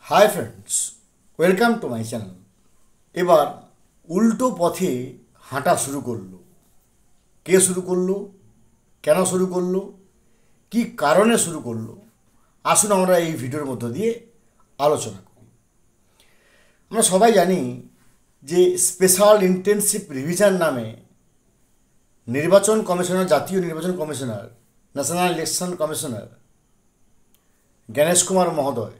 Hi friends, welcome to my channel. এবার উল্টো পথে হাঁটা শুরু করলো। কে শুরু করলো, কেন শুরু করলো, কি কারণে শুরু করলো, আসুন আমরা এই ভিডিওর মধ্য দিয়ে আলোচনা করি। আমরা সবাই জানি যে স্পেশাল ইন্টেনসিভ রিভিশন নামে নির্বাচন কমিশনার, জাতীয় নির্বাচন commissioner, national election commissioner Gyanesh Kumar মহোদয়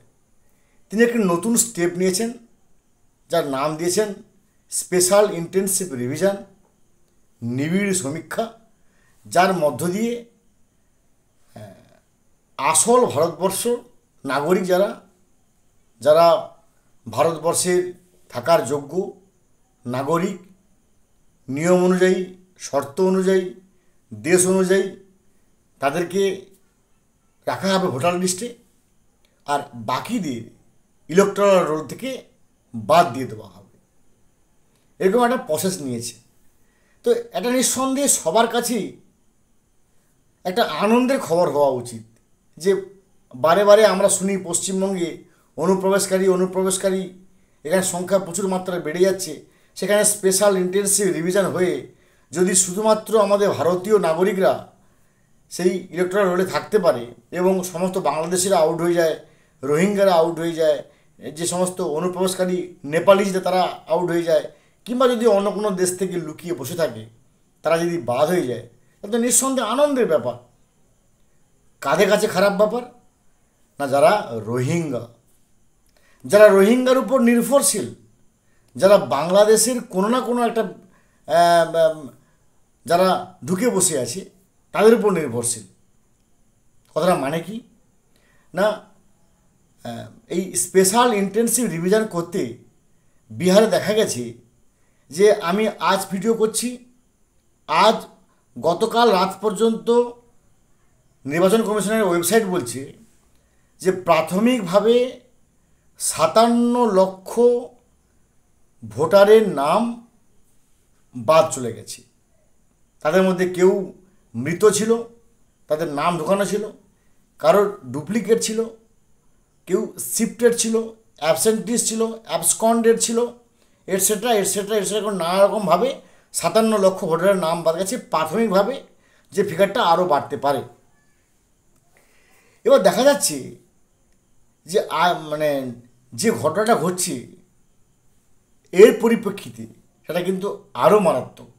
তিনি একটি নতুন স্টেপ নিয়েছেন, যার নাম দিয়েছেন স্পেশাল ইন্টেনসিভ রিভিশন, নিবিড় সমীক্ষা, যার মধ্য দিয়ে আসল ভারতবর্ষ নাগরিক যারা যারা ভারতবর্ষের থাকার যোগ্য নাগরিক, নিয়ম অনুযায়ী, শর্ত অনুযায়ী, দেশ অনুযায়ী তাদেরকে রাখা হবে ভোটার লিস্টে, আর বাকিদের ইলেকটোরাল রোল থেকে বাদ দিয়ে দেওয়া হবে। এরকম একটা প্রসেস নিয়েছে। তো এটা নিঃসন্দেহে সবার কাছেই একটা আনন্দের খবর হওয়া উচিত যে বারে বারে আমরা শুনি পশ্চিমবঙ্গে অনুপ্রবেশকারী এখানে সংখ্যা প্রচুর মাত্রায় বেড়ে যাচ্ছে। সেখানে স্পেশাল ইন্টেনসিভ রিভিশন হয়ে যদি শুধুমাত্র আমাদের ভারতীয় নাগরিকরা সেই ইলেকটোরাল রোলে থাকতে পারে এবং সমস্ত বাংলাদেশিরা আউট হয়ে যায়, রোহিঙ্গারা আউট হয়ে যায়, যে সমস্ত অনুপ্রবেশকারী নেপালিজরা তারা আউট হয়ে যায়, কিংবা যদি অন্য কোনো দেশ থেকে লুকিয়ে বসে থাকে তারা যদি বাদ হয়ে যায়, তাহলে নিঃসন্দেহে আনন্দের ব্যাপার। কাদের কাছে খারাপ ব্যাপার? না, যারা রোহিঙ্গার উপর নির্ভরশীল, যারা বাংলাদেশের কোনো না কোনো একটা যারা ঢুকে বসে আছে তাদের উপর নির্ভরশীল। কথাটা মানে কি না, এই স্পেশাল ইন্টেনসিভ রিভিশন করতে বিহারে দেখা গেছে যে আমি আজ ভিডিও করছি, গতকাল রাত পর্যন্ত নির্বাচন কমিশনের ওয়েবসাইট বলছে যে প্রাথমিকভাবে 57 লক্ষ ভোটারের নাম বাদ চলে গেছে। তাদের মধ্যে কেউ মৃত ছিল, তাদের নাম ঢোকানো ছিল, কারোর ডুপ্লিকেট ছিল, কেউ শিফটেড ছিল, অ্যাবসেন্টিস ছিল, অ্যাবসকন্ডেড ছিল, এটসেট্রা এটসেট্রা এটসেট্রা করে নানা রকমভাবে 57 লক্ষ ভোটারের নাম বাদ গেছে। প্রাথমিকভাবে যে ফিগারটা আরও বাড়তে পারে। এবার দেখা যাচ্ছে যে যে ঘটনাটা ঘটছে এর পরিপ্রেক্ষিতে সেটা কিন্তু আরও মারাত্মক।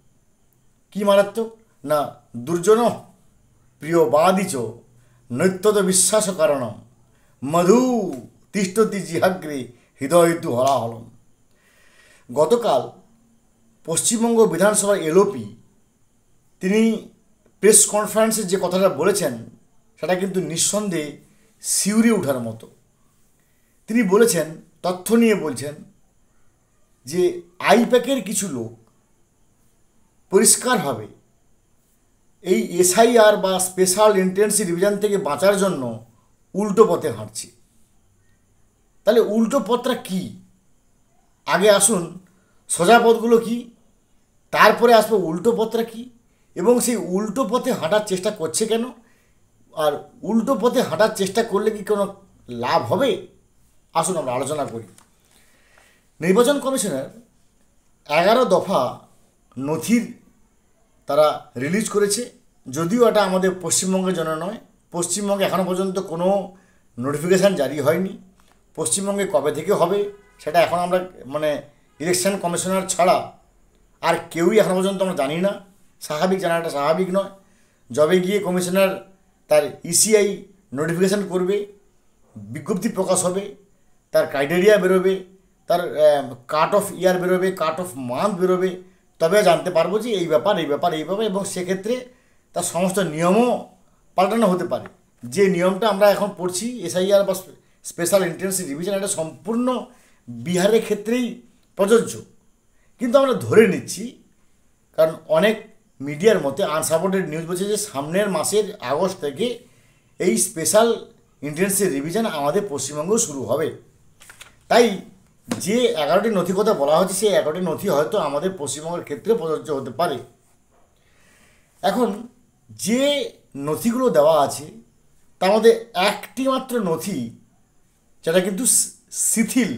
কি মারাত্মক না, দুর্জন প্রিয়বাদিচ নৈত্যত বিশ্বাস কারণম মধু তিষ্ঠতি জিহাগ্রে হৃদয়তু হলাহলম। গতকাল পশ্চিমবঙ্গ বিধানসভার এলওপি তিনি প্রেস কনফারেন্সে যে কথাটা বলেছেন সেটা কিন্তু নিঃসন্দেহে শিউরে ওঠার মতো। তিনি বলেছেন, তথ্য নিয়ে বলছেন যে আইপ্যাকের কিছু লোক পরিষ্কারভাবে এই এসআইআর বা স্পেশাল ইন্টেনসিভ রিভিশন থেকে বাঁচার জন্য উল্টো পথে হাঁটছে। তাহলে উল্টো পথটা কী? আগে আসুন সোজা পথগুলো কী, তারপরে আসবো উল্টো পথটা কী, এবং সেই উল্টো পথে হাঁটার চেষ্টা করছে কেন, আর উল্টো পথে হাঁটার চেষ্টা করলে কি কোনো লাভ হবে, আসুন আমরা আলোচনা করি। নির্বাচন কমিশনের 11 দফা নথির তারা রিলিজ করেছে। যদিও এটা আমাদের পশ্চিমবঙ্গের জন্য নয়, পশ্চিমবঙ্গে এখনও পর্যন্ত কোনো নোটিফিকেশান জারি হয়নি। পশ্চিমবঙ্গে কবে থেকে হবে সেটা এখন আমরা ইলেকশন কমিশনার ছাড়া আর কেউই এখনও পর্যন্ত আমরা জানি না। স্বাভাবিক, জানাটা স্বাভাবিক নয়। যবে গিয়ে কমিশনার তার ইসিআই নোটিফিকেশান করবে, বিজ্ঞপ্তি প্রকাশ হবে, তার ক্রাইটেরিয়া বেরোবে, তার কাট অফ ইয়ার বেরোবে, কাট অফ মান্থ বেরোবে, তবে জানতে পারবো যে এই ব্যাপার, এবং সেক্ষেত্রে তার সমস্ত নিয়মও পাল্টানো হতে পারে। যে নিয়মটা আমরা এখন পড়ছি এসআইআর বা স্পেশাল ইন্টেনসিভ রিভিশন, এটা সম্পূর্ণ বিহারের ক্ষেত্রেই প্রযোজ্য। কিন্তু আমরা ধরে নিচ্ছি, কারণ অনেক মিডিয়ার মতে আনসাপোর্টেড নিউজ বলছে যে সামনের মাসের আগস্ট থেকে এই স্পেশাল ইন্টেনসিভ রিভিশন আমাদের পশ্চিমবঙ্গেও শুরু হবে। তাই যে 11টি নথি কথা বলা হচ্ছে সেই 11টি নথি হয়তো আমাদের পশ্চিমবঙ্গের ক্ষেত্রে প্রযোজ্য হতে পারে। এখন যে নথিগুলো দেওয়া আছে তার মধ্যে একটি মাত্র নথি যেটা কিন্তু শিথিল,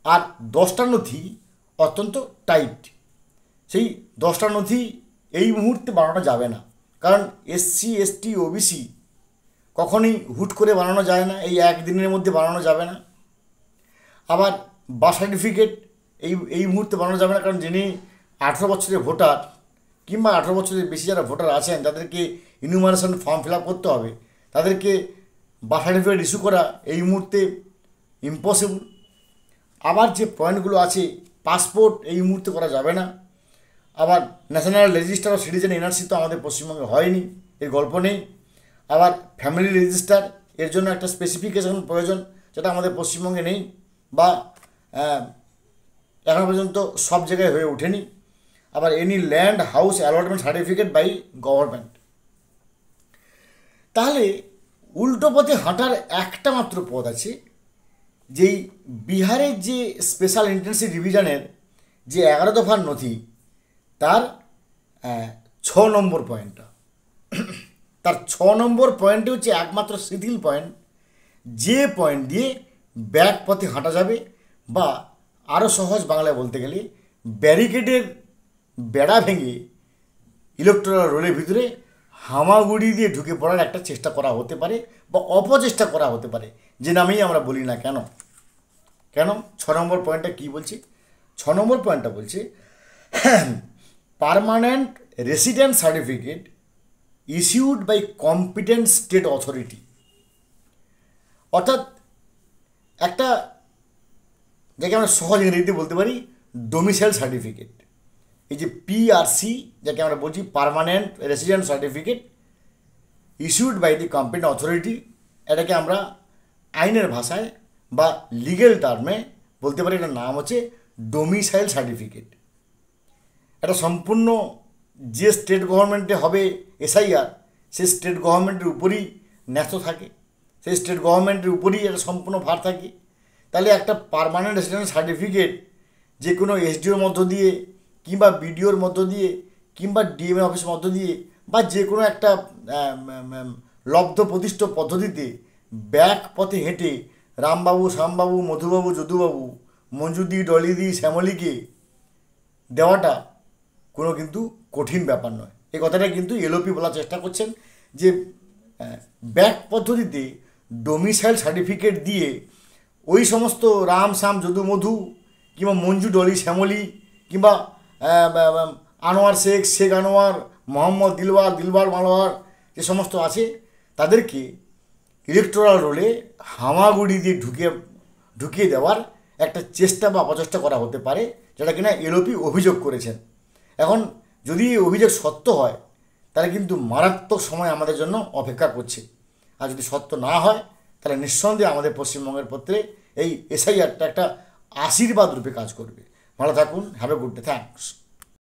আর 10টা নথি অত্যন্ত টাইট। সেই 10টা নথি এই মুহূর্তে বানানো যাবে না, কারণ এসসি এসটি ওবিসি কখনোই হুট করে বানানো যায় না, এই একদিনের মধ্যে বানানো যাবে না। আবার বার্থ সার্টিফিকেট এই মুহূর্তে বানানো যাবে না, কারণ যিনি 18 বছরের ভোটার কিংবা 18 বছরের বেশি যারা ভোটার আছেন তাদেরকে ইনুমারেশন ফর্ম ফিল আপ করতে হবে, তাদেরকে বার্থ সার্টিফিকেট ইস্যু করা এই মুহূর্তে ইম্পসিবল। আবার যে পয়েন্টগুলো আছে, পাসপোর্ট এই মুহূর্তে করা যাবে না। আবার national register of citizen NRC তো আমাদের পশ্চিমবঙ্গে হয়নি, এর গল্প নেই। আবার ফ্যামিলি রেজিস্টার, এর জন্য একটা স্পেসিফিকেশন প্রয়োজন, যেটা আমাদের পশ্চিমবঙ্গে নেই বা এখনো পর্যন্ত সব জায়গায় হয়ে ওঠেনি। আবার any land house allotment certificate by government. তাহলে উল্টো পথে হাঁটার একটা মাত্র পথ আছে, যেই বিহারের যে স্পেশাল ইন্টেন্সিভ রিভিশনের যে 11 দফার নথি, তার 6 নম্বর পয়েন্টটা, তার 6 নম্বর পয়েন্টে হচ্ছে একমাত্র শিথিল পয়েন্ট, যে পয়েন্ট দিয়ে ব্যাক পথে হাঁটা যাবে, বা আরও সহজ বাংলায় বলতে গেলে ব্যারিকেডের বেড়া ভেঙে ইলেকট্রাল রোলের ভিতরে হামাগুড়ি দিয়ে ঢুকে পড়ার একটা চেষ্টা করা হতে পারে বা অপচেষ্টা করা হতে পারে, যে নামেই আমরা বলি না কেন। 6 নম্বর পয়েন্টটা কী বলছে? 6 নম্বর পয়েন্টটা বলছে permanent resident certificate issued by competent state authority. অর্থাৎ একটা, যাকে আমরা সহজ ইংরেজিতে বলতে পারি ডোমিসাইল সার্টিফিকেট, এই যে পিআরসি যাকে আমরা বলছি permanent resident certificate issued by the competent authority, এটাকে আমরা আইনের ভাষায় বা লিগেল টার্মে বলতে পারি এটার নাম হচ্ছে ডোমিসাইল সার্টিফিকেট। এটা সম্পূর্ণ যে স্টেট গভর্নমেন্টে হবে এসআইআর, সেই স্টেট গভর্নমেন্টের উপরই ন্যস্ত থাকে, সেই স্টেট গভর্নমেন্টের উপরই এটা সম্পূর্ণ ভার থাকে। তাহলে একটা পার্মানেন্ট রেসিডেন্ট সার্টিফিকেট যে কোনো এসডিওর মধ্য দিয়ে কিংবা বিডিওর মধ্য দিয়ে কিংবা ডিএমএ অফিসের মধ্য দিয়ে বা যে কোনো একটা লব্ধ প্রতিষ্ঠ পদ্ধতিতে ব্যাক পথে হেঁটে রামবাবু, শ্যামবাবু, মধুবাবু, যদুবাবু, মঞ্জুদি, ডলিদি, শ্যামলীকে দেওয়াটা কোনো কিন্তু কঠিন ব্যাপার নয়। এই কথাটা কিন্তু এলওপি বলার চেষ্টা করছেন যে ব্যাক পদ্ধতিতে ডোমিসাইল সার্টিফিকেট দিয়ে ওই সমস্ত রাম, শ্যাম, যদু, মধু কিংবা মঞ্জু, ডলি, শ্যামলী কিংবা আনোয়ার শেখ, শেখ আনোয়ার, মোহাম্মদ দিলবার, দিলবার মালোয়ার যে সমস্ত আছে, তাদেরকে ইলেকটোরাল রোলে হামাগুড়ি দিয়ে ঢুকিয়ে দেওয়ার একটা চেষ্টা বা অপচেষ্টা করা হতে পারে, যেটা কিনা এলওপি অভিযোগ করেছেন। এখন যদি এই অভিযোগ সত্য হয়, তাহলে কিন্তু মারাত্মক সময় আমাদের জন্য অপেক্ষা করছে। আর যদি সত্য না হয়, তাহলে নিঃসন্দেহে আমাদের পশ্চিমবঙ্গের পক্ষে এই এসআইআরটা একটা আশীর্বাদ রূপে কাজ করবে। ভালো থাকুন, have a good day, thanks.